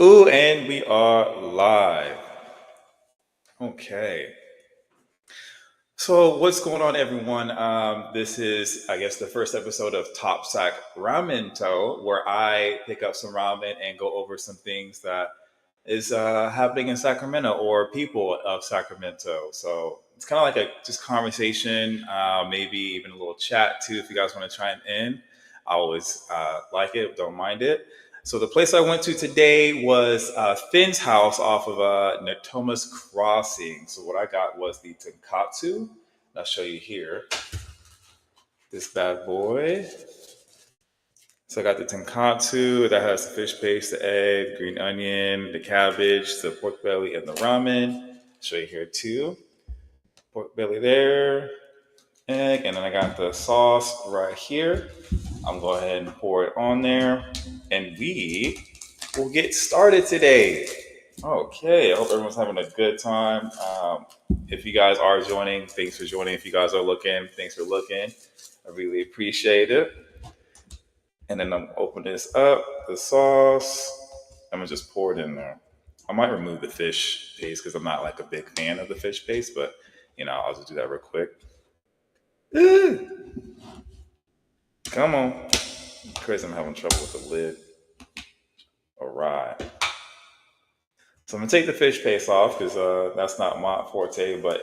Ooh, and we are live. Okay. So, what's going on, everyone? This is, I guess, the first episode of Top Sack Ramento, where I pick up some ramen and go over some things that is happening in Sacramento or people of Sacramento. So, it's kind of like a just conversation, maybe even a little chat too, if you guys want to chime in. I always like it, don't mind it. So the place I went to today was Finn's house off of Natomas Crossing. So what I got was the tonkatsu. I'll show you here. This bad boy. So I got the tonkatsu that has the fish paste, the egg, green onion, the cabbage, the pork belly, and the ramen. Show you here too. Pork belly there, egg, and then I got the sauce right here. I'm going to go ahead and pour it on there, and we will get started today. Okay, I hope everyone's having a good time. If you guys are joining, thanks for joining. If you guys are looking, thanks for looking. I really appreciate it. And then I'm open this up, the sauce. I'm gonna just pour it in there. I might remove the fish paste because I'm not like a big fan of the fish paste, but I'll just do that real quick. Come on. Crazy, I'm having trouble with the lid. All right. So I'm gonna take the fish paste off because that's not my forte. But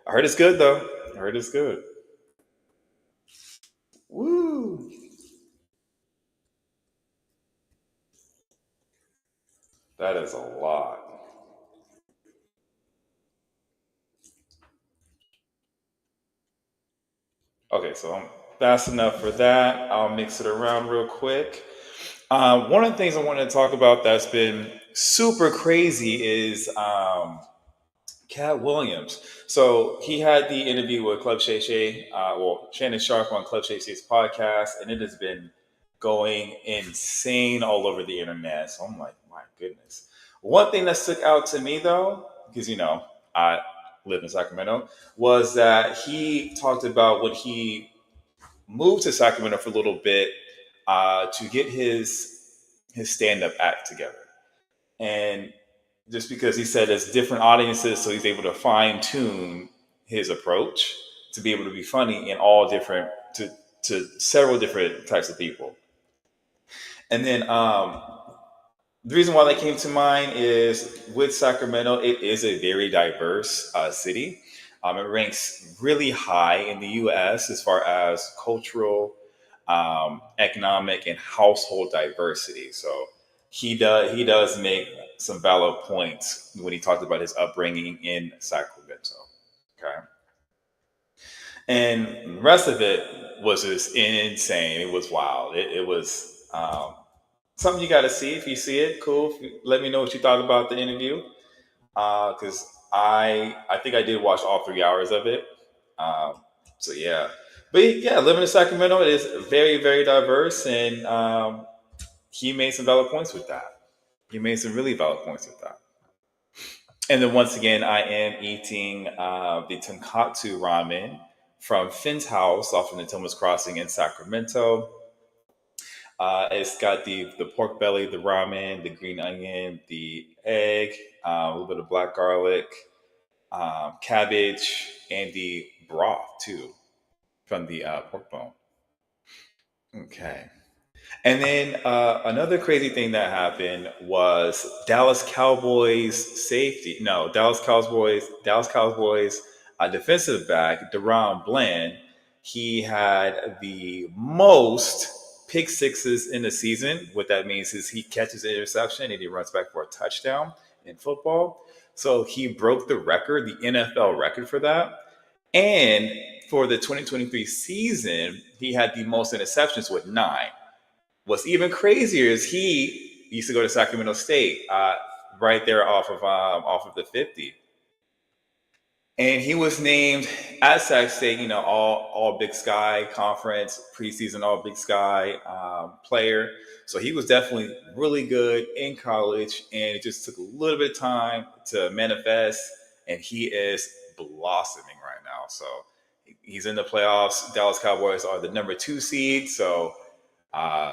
I heard it's good though. I heard it's good. Woo! That is a lot. Okay, so I'm fast enough for that. I'll mix it around real quick. One of the things I wanted to talk about that's been super crazy is Cat Williams. So he had the interview with Club Shay Shay, Shannon Sharp on Club Shay Shay's podcast, and it has been going insane all over the internet. So I'm like, my goodness. One thing that stuck out to me though, because I live in Sacramento, was that he talked about when he moved to Sacramento for a little bit to get his stand up act together, and just because he said it's different audiences, so he's able to fine tune his approach to be able to be funny in all different to several different types of people. And then the reason why that came to mind is with Sacramento, it is a very diverse city. It ranks really high in the U.S. as far as cultural, economic, and household diversity. So he does make some valid points when he talked about his upbringing in Sacramento. Okay, and the rest of it was just insane. It was wild. It was something you got to see. If you see it, cool. Let me know what you thought about the interview, because I think I did watch all 3 hours of it. So yeah, but yeah, living in Sacramento it is very very diverse, and he made some valid points with that. He made some really valid points with that. And then once again, I am eating the tonkatsu ramen from Finn's house off of Natomas Crossing in Sacramento. It's got the pork belly, the ramen, the green onion, the egg, a little bit of black garlic, cabbage, and the broth too from the pork bone. Okay. And then another crazy thing that happened was Dallas Cowboys safety. No, Dallas Cowboys defensive back Deron Bland. He had the most pick sixes in the season. What that means is he catches an interception and he runs back for a touchdown in football. So he broke the record, the NFL record for that. And for the 2023 season, he had the most interceptions with nine. What's even crazier is he used to go to Sacramento State, right there off of the 50, and he was named at Sac State. All Big Sky conference preseason, all Big Sky player. So he was definitely really good in college, and it just took a little bit of time to manifest, and he is blossoming right now. So he's in the playoffs. Dallas Cowboys are the number 2 seed, so. Uh,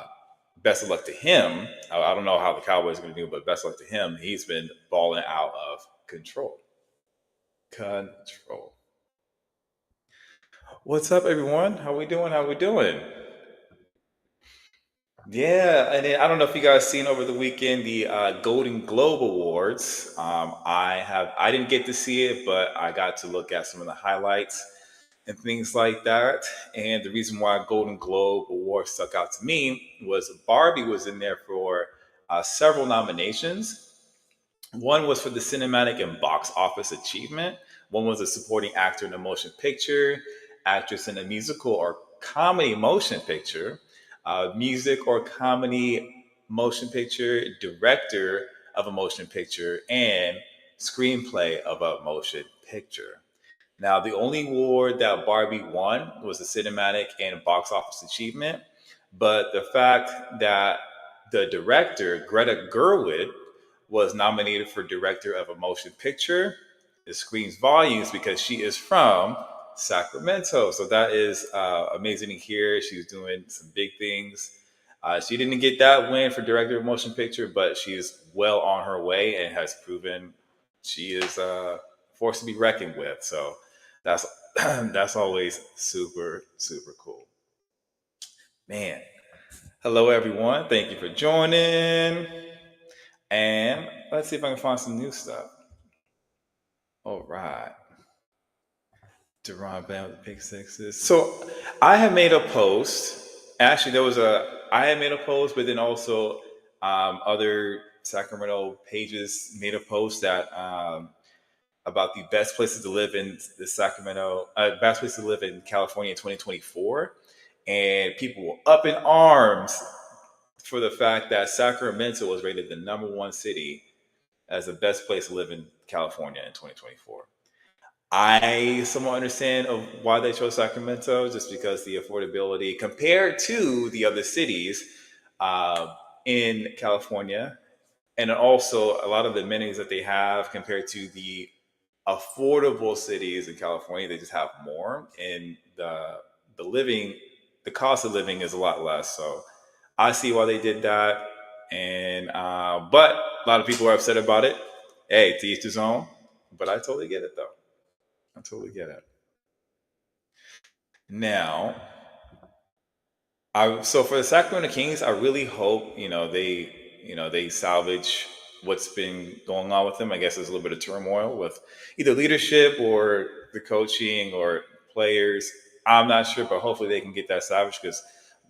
best of luck to him. I don't know how the Cowboys are going to do, but best of luck to him. He's been balling out of control. Control. What's up, everyone? How we doing? How we doing? Yeah, and then I don't know if you guys seen over the weekend the Golden Globe Awards. I didn't get to see it, but I got to look at some of the highlights and things like that. And the reason why Golden Globe Award stuck out to me was Barbie was in there for several nominations. One was for the cinematic and box office achievement. One was a supporting actor in a motion picture, actress in a musical or comedy motion picture, music or comedy motion picture, director of a motion picture, and screenplay of a motion picture. Now, the only award that Barbie won was the cinematic and box office achievement, but the fact that the director, Greta Gerwig, was nominated for director of a motion picture, it screams volumes because she is from Sacramento. So that is amazing to hear. She's doing some big things. She didn't get that win for director of motion picture, but she is well on her way and has proven she is a force to be reckoned with. So that's that's always super super cool, man. Hello everyone, thank you for joining, and let's see if I can find some new stuff. All right, Deron Band with the pick sixes. So I have made a post. Actually, there was a I had made a post, but then also other Sacramento pages made a post that about the best places to live in the Sacramento, best places to live in California in 2024, and people were up in arms for the fact that Sacramento was rated the number one city as the best place to live in California in 2024. I somewhat understand of why they chose Sacramento, just because the affordability compared to the other cities in California, and also a lot of the amenities that they have compared to the affordable cities in California. They just have more, and the living, the cost of living is a lot less. So I see why they did that, and but a lot of people are upset about it. Hey, to each his own. But I totally get it, though. I totally get it. Now, I so for the Sacramento Kings, I really hope they salvage what's been going on with them. I guess there's a little bit of turmoil with either leadership or the coaching or players. I'm not sure, but hopefully they can get that salvaged, because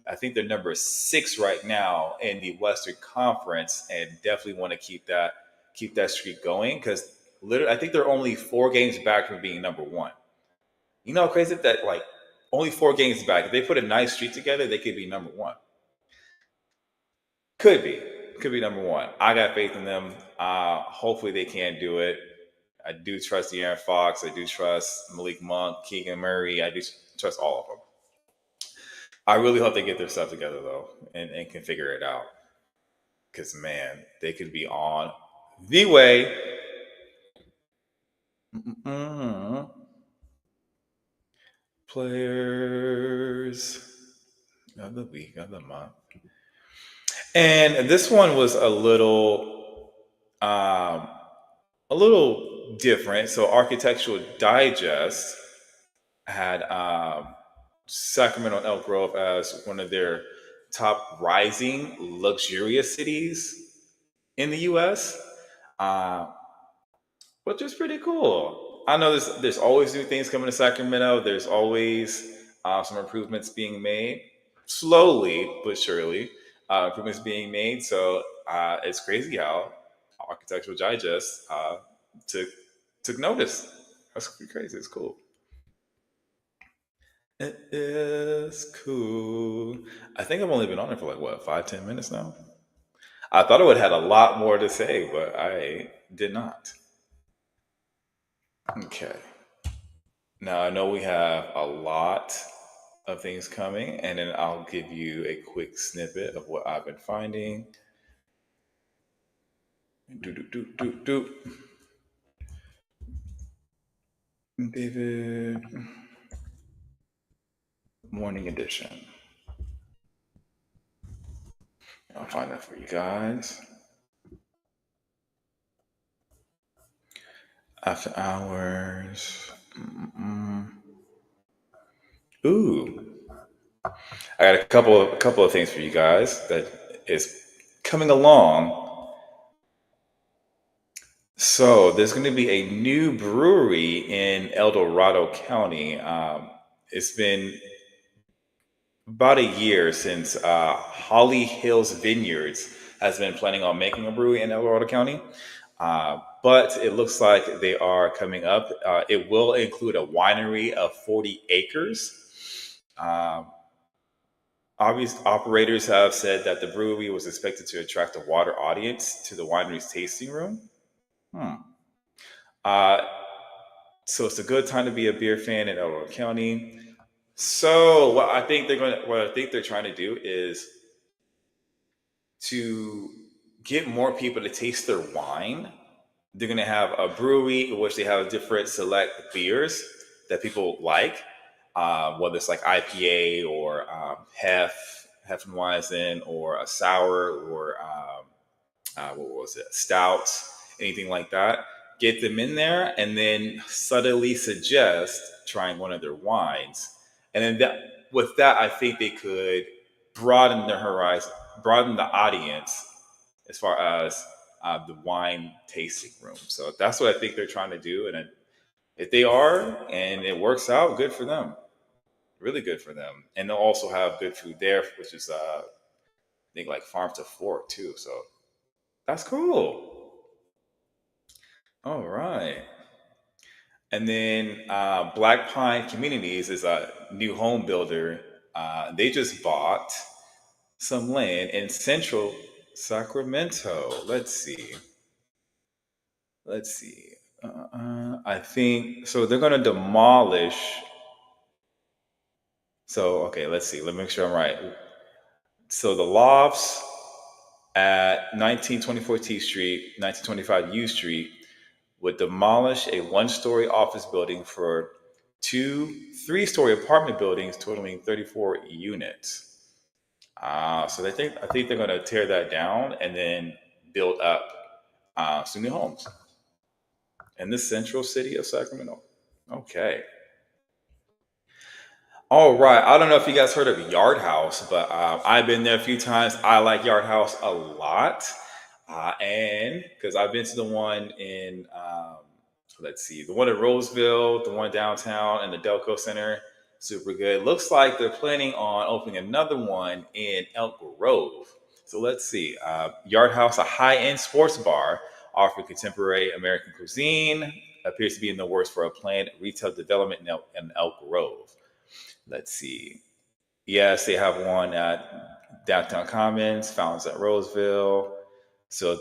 I think they're number six right now in the Western Conference, and definitely want to keep that streak going, because literally I think they're only 4 games back from being number one. You know how crazy that, like, only 4 games back. If they put a nice streak together, they could be number one. Could be. Could be number one. I got faith in them. Hopefully they can do it. I do trust De'Aaron Fox. I do trust Malik Monk, Keegan Murray. I do trust all of them. I really hope they get their stuff together, though, and can figure it out. Because, man, they could be on the way. Mm-mm. Players of the week, of the month. And this one was um, a little different. So, Architectural Digest had Sacramento and Elk Grove as one of their top rising luxurious cities in the U.S., uh, which is pretty cool. I know there's always new things coming to Sacramento. There's always some improvements being made, slowly but surely. Improvements being made. So it's crazy how Architectural Digest took took notice. That's pretty crazy. It's cool. It is cool. I think I've only been on it for like what, 5, 10 minutes now. I thought I would have had a lot more to say, but I did not. Okay. Now I know we have a lot of things coming, and then I'll give you a quick snippet of what I've been finding. Do do do do do. David, morning edition. I'll find that for you guys. After hours. Mm-mm. Ooh, I got a couple of things for you guys that is coming along. So there's going to be a new brewery in El Dorado County. It's been about a year since Holly Hills Vineyards has been planning on making a brewery in El Dorado County. But it looks like they are coming up. It will include a winery of 40 acres. Obvious operators have said that the brewery was expected to attract a wider audience to the winery's tasting room. Hmm. Uh, so it's a good time to be a beer fan in El Dorado County. So what I think they're trying to do is to get more people to taste their wine. They're going to have a brewery in which they have different select beers that people like, whether it's like IPA or Hefeweizen or a sour or what was it, stout, anything like that. Get them in there and then subtly suggest trying one of their wines. And then with that, I think they could broaden the horizon, broaden the audience as far as the wine tasting room. So that's what I think they're trying to do. And if they are and it works out, good for them. Really good for them. And they'll also have good food there, which is, I think, like farm to fork too. So that's cool. All right. And then Black Pine Communities is a new home builder. They just bought some land in central Sacramento. Let's see. Let's see. I think so. They're going to demolish. So, okay, let's see. Let me make sure I'm right. So, the lofts at 1924 T Street, 1925 U Street would demolish a one-story office building for two three-story apartment buildings totaling 34 units. So I think they're going to tear that down and then build up some new homes in the central city of Sacramento. Okay. All right. I don't know if you guys heard of Yard House, but I've been there a few times. I like Yard House a lot. And because I've been to the one in, let's see, the one in Roseville, the one downtown, and the Delco Center. Super good. Looks like they're planning on opening another one in Elk Grove. So let's see. Yard House, a high end sports bar offering contemporary American cuisine, appears to be in the works for a planned retail development in Elk Grove. Let's see. Yes, they have one at Downtown Commons, Fountains at Roseville. So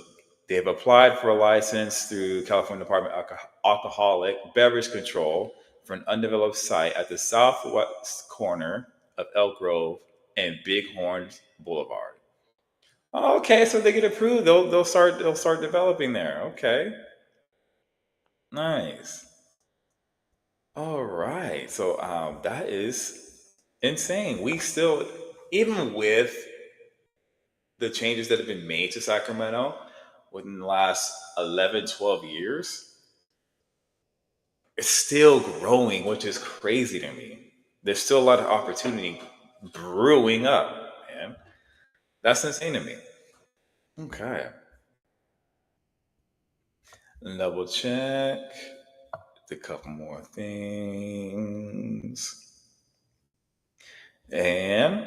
they've applied for a license through California Department of Alcoholic Beverage Control for an undeveloped site at the southwest corner of Elk Grove and Bighorn Boulevard. Okay, so if they get approved, they'll start developing there. Okay, nice. All right, so that is insane. We still, even with the changes that have been made to Sacramento within the last 11, 12 years, it's still growing, which is crazy to me. There's still a lot of opportunity brewing up, man. That's insane to me. Okay. Double check. A couple more things. And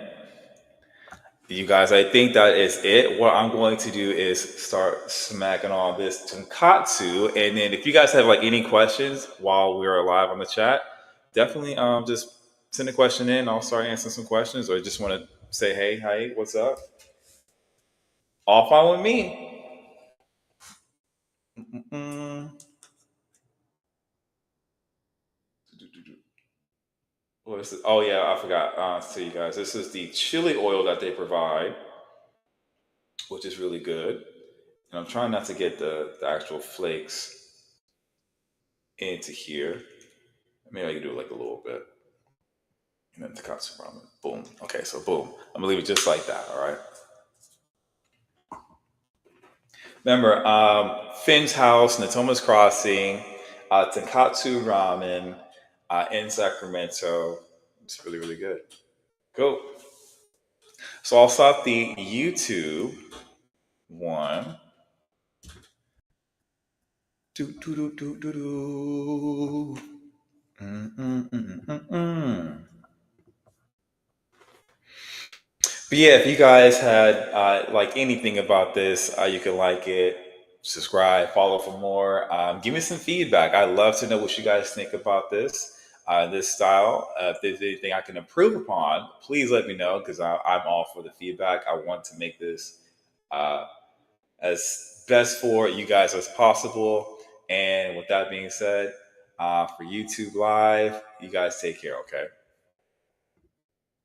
you guys, I think that is it. What I'm going to do is start smacking all this tonkatsu, and then if you guys have like any questions while we're live on the chat, definitely just send a question in. I'll start answering some questions, or just want to say, hey, hi, what's up? All fine with me. Mm-mm. What is it? Oh yeah, I forgot to tell you guys. This is the chili oil that they provide, which is really good. And I'm trying not to get the actual flakes into here. Maybe I can do it like a little bit. And then the katsu ramen. Boom. Okay, so boom. I'm gonna leave it just like that, all right? Remember, Finn's House, Natoma's Crossing, Tenkatsu Ramen in Sacramento. It's really, really good. Cool. So I'll stop the YouTube one. Do, do, do, do, do, do. Mm, mm, mm, mm, mm. But yeah, if you guys had like anything about this, you can like it, subscribe, follow for more. Give me some feedback. I'd love to know what you guys think about this style. If there's anything I can improve upon, please let me know because I'm all for the feedback. I want to make this uh, as best for you guys as possible. And with that being said, for YouTube Live, you guys take care, okay?